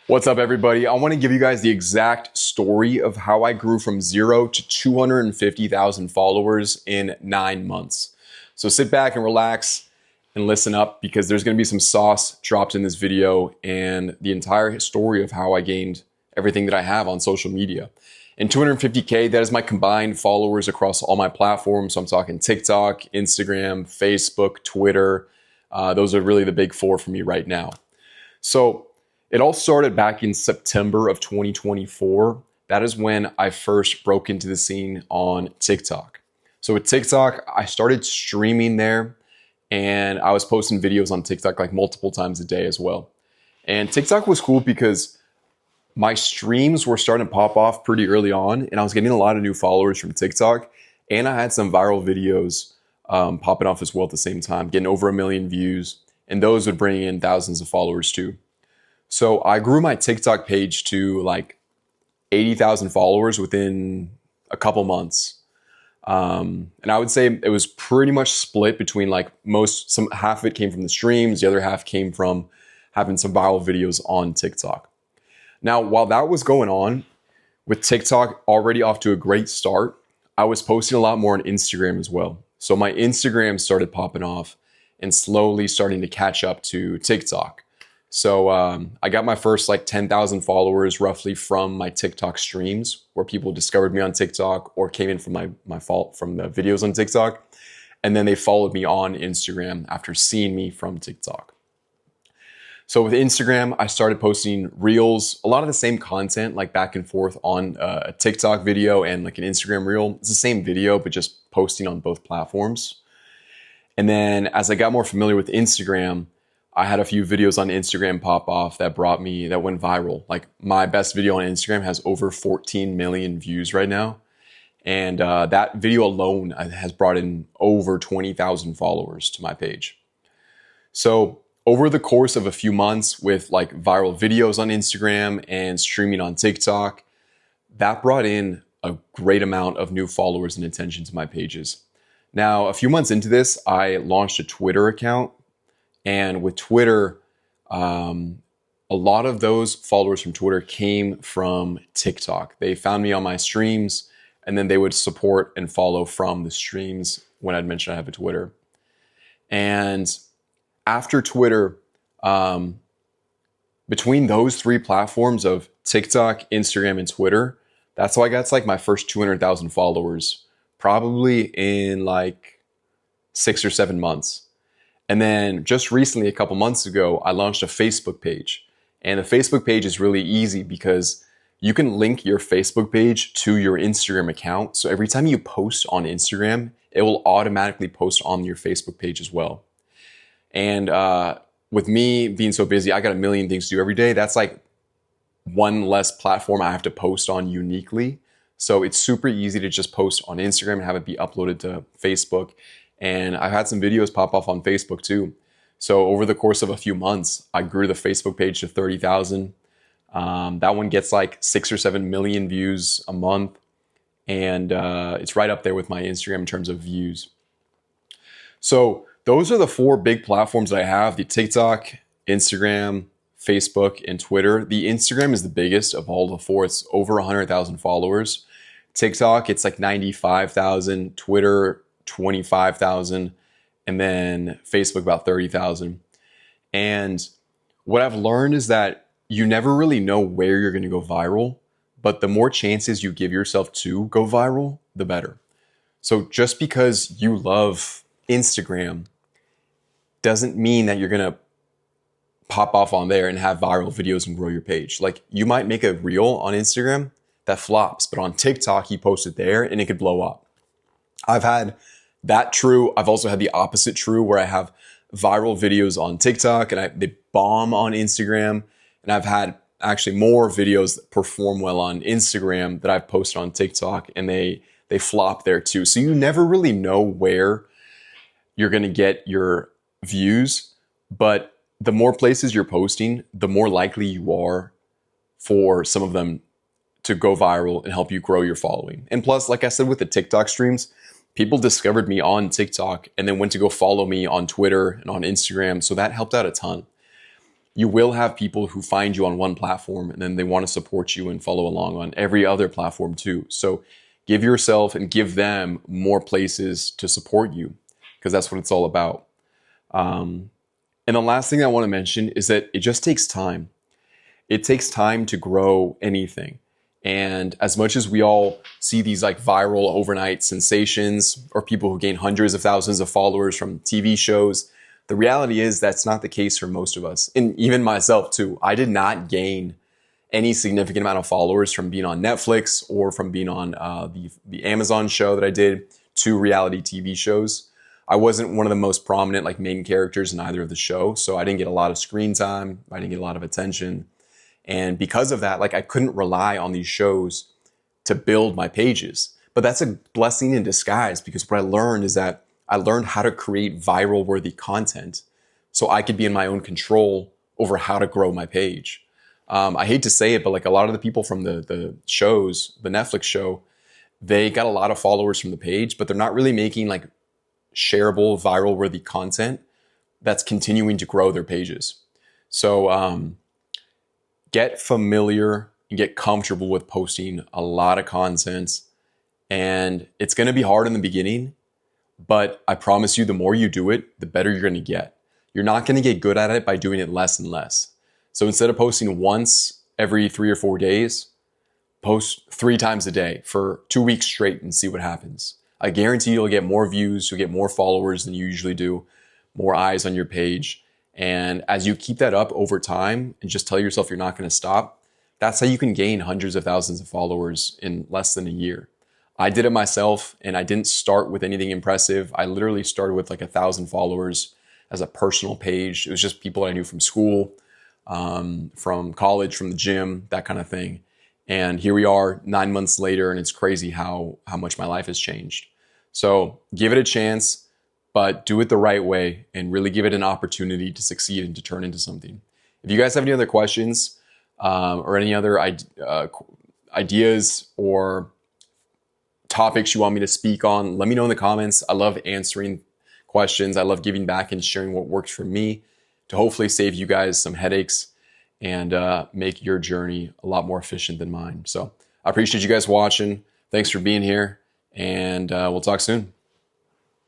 What's up, everybody? I want to give you guys the exact story of how I grew from 0 to 250,000 followers in 9 months. So sit back and relax and listen up because there's going to be some sauce dropped in this video and the entire story of how I gained everything that I have on social media. And 250K, that is my combined followers across all my platforms. So I'm talking TikTok, Instagram, Facebook, Twitter. Those are really the big four for me right now. So it all started back in September of 2024. That is when I first broke into the scene on TikTok. So with TikTok, I started streaming there and I was posting videos on TikTok like multiple times a day as well. And TikTok was cool because my streams were starting to pop off pretty early on and I was getting a lot of new followers from TikTok. And I had some viral videos popping off as well at the same time, getting over 1 million views. And those would bring in thousands of followers too. So I grew my TikTok page to like 80,000 followers within a couple months. And I would say it was pretty much split between like half of it came from the streams. The other half came from having some viral videos on TikTok. Now, while that was going on with TikTok already off to a great start, I was posting a lot more on Instagram as well. So my Instagram started popping off and slowly starting to catch up to TikTok. So I got my first like 10,000 followers roughly from my TikTok streams where people discovered me on TikTok or came in from from the videos on TikTok. And then they followed me on Instagram after seeing me from TikTok. So with Instagram, I started posting reels, a lot of the same content like back and forth on a TikTok video and like an Instagram reel. It's the same video, but just posting on both platforms. And then as I got more familiar with Instagram, I had a few videos on Instagram pop off that went viral. Like my best video on Instagram has over 14 million views right now. And that video alone has brought in over 20,000 followers to my page. So over the course of a few months with like viral videos on Instagram and streaming on TikTok, that brought in a great amount of new followers and attention to my pages. Now, a few months into this, I launched a Twitter account. And with Twitter, a lot of those followers from Twitter came from TikTok. They found me on my streams, and then they would support and follow from the streams when I'd mentioned I have a Twitter. And after Twitter, between those three platforms of TikTok, Instagram, and Twitter, that's how I got to like my first 200,000 followers, probably in like 6 or 7 months. And then just recently, a couple months ago, I launched a Facebook page. And the Facebook page is really easy because you can link your Facebook page to your Instagram account. So every time you post on Instagram, it will automatically post on your Facebook page as well. And with me being so busy, I got 1 million things to do every day. That's like one less platform I have to post on uniquely. So it's super easy to just post on Instagram and have it be uploaded to Facebook. And I've had some videos pop off on Facebook too. So over the course of a few months, I grew the Facebook page to 30,000. That one gets like 6 or 7 million views a month. And it's right up there with my Instagram in terms of views. So those are the 4 big platforms that I have: the TikTok, Instagram, Facebook, and Twitter. The Instagram is the biggest of all the 4. It's over 100,000 followers. TikTok, it's like 95,000. Twitter, 25,000, and then Facebook about 30,000. And what I've learned is that you never really know where you're going to go viral, but the more chances you give yourself to go viral, the better. So just because you love Instagram doesn't mean that you're going to pop off on there and have viral videos and grow your page. Like you might make a reel on Instagram that flops, but on TikTok, you post it there and it could blow up. I've had that true. I've also had the opposite true where I have viral videos on TikTok and they bomb on Instagram. And I've had actually more videos that perform well on Instagram that I've posted on TikTok and they flop there too. So you never really know where you're going to get your views, but the more places you're posting, the more likely you are for some of them to go viral and help you grow your following. And plus, like I said, with the TikTok streams, people discovered me on TikTok and then went to go follow me on Twitter and on Instagram. So that helped out a ton. you will have people who find you on one platform and then they want to support you and follow along on every other platform too. So give yourself and give them more places to support you, because that's what it's all about. And the last thing I want to mention is that it just takes time. It takes time to grow anything. And as much as we all see these like viral overnight sensations or people who gain hundreds of thousands of followers from TV shows, the reality is that's not the case for most of us. And even myself too. I did not gain any significant amount of followers from being on Netflix or from being on the Amazon show that I did, 2 reality TV shows. I wasn't one of the most prominent like main characters in either of the show, so I didn't get a lot of screen time. I didn't get a lot of attention. And because of that, like I couldn't rely on these shows to build my pages. But that's a blessing in disguise, because what I learned is that I learned how to create viral worthy content so I could be in my own control over how to grow my page. I hate to say it, but like a lot of the people from the shows, the Netflix show, they got a lot of followers from the page, but they're not really making like shareable, viral worthy content that's continuing to grow their pages. So get familiar and get comfortable with posting a lot of content. And it's going to be hard in the beginning, but I promise you, the more you do it, the better you're going to get. You're not going to get good at it by doing it less and less. So instead of posting once every 3 or 4 days, post 3 times a day for 2 weeks straight and see what happens. I guarantee you'll get more views, you'll get more followers than you usually do, more eyes on your page. And as you keep that up over time and just tell yourself you're not going to stop, that's how you can gain hundreds of thousands of followers in less than a year. I did it myself, and I didn't start with anything impressive. I literally started with like 1,000 followers as a personal page. It was just people I knew from school, from college, from the gym, that kind of thing. And here we are 9 months later, and it's crazy how much my life has changed. So give it a chance, but do it the right way and really give it an opportunity to succeed and to turn into something. If you guys have any other questions or any other ideas or topics you want me to speak on, let me know in the comments. I love answering questions. I love giving back and sharing what works for me to hopefully save you guys some headaches and make your journey a lot more efficient than mine. So I appreciate you guys watching. Thanks for being here, and we'll talk soon.